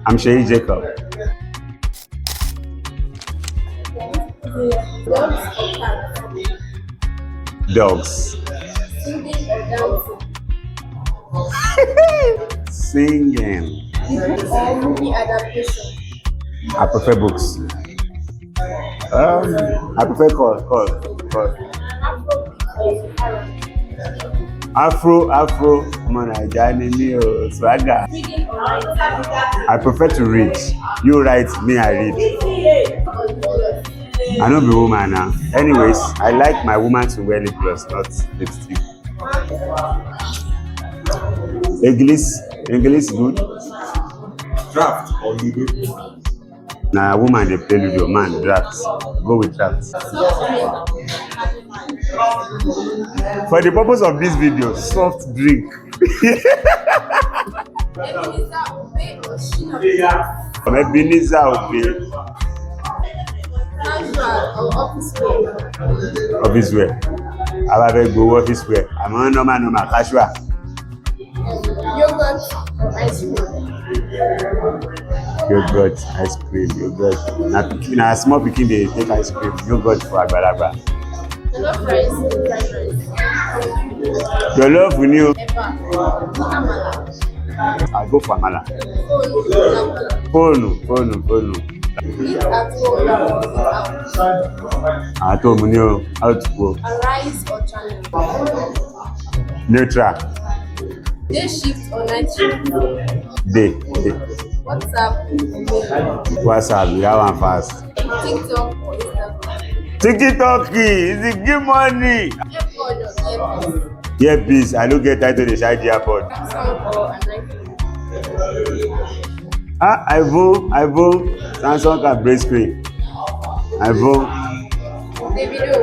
I'm Sheyi Jacob. Dogs or cats? Dogs. Singing or dancing? Singing. Or movie adaptation? I prefer books. I prefer call. Afro, ọmọ Naija ni mí o, swagger. Reading or writing? I prefer to read. You write, me I read. Or lip gloss? I no be woman now. Anyways, I like my woman to wear lip gloss, not lipstick. English good. Draft or Ludo? Na woman dey play ludo, man draft. Go with draft. Soft drink or hard wine? For the purpose of this video, soft drink. Ebenezer Obey or Shina? From Ebenezer Obey. Casual or office wear? Office wear. Ababeg gbowó office wear. Àmọ́ normal casual. Yogurt or ice cream? Yogurt, ice cream, yogurt. Na small pikin dey take ice cream. Yogurt for àgbàlagbà. Jollof rice or fried rice? Jollof ni o. Eba or amala? I go for amala. Phone or laptop? Fóònù. Eat at home or eat out? Àtòmù ni o, out go. Arise or channel? Neutral. Day shift or night shift? Day. WhatsApp or mail? WhatsApp, we have one fast. TikTok or Instagram? TikTok is it give money. AirPod or earpiece? Earpiece, I no get time to dey charge earpod. Samsung or an iPhone? iPhone. Samsung can break screen. iPhone. Davido,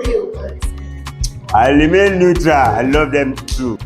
real or I remain neutral. I love them too.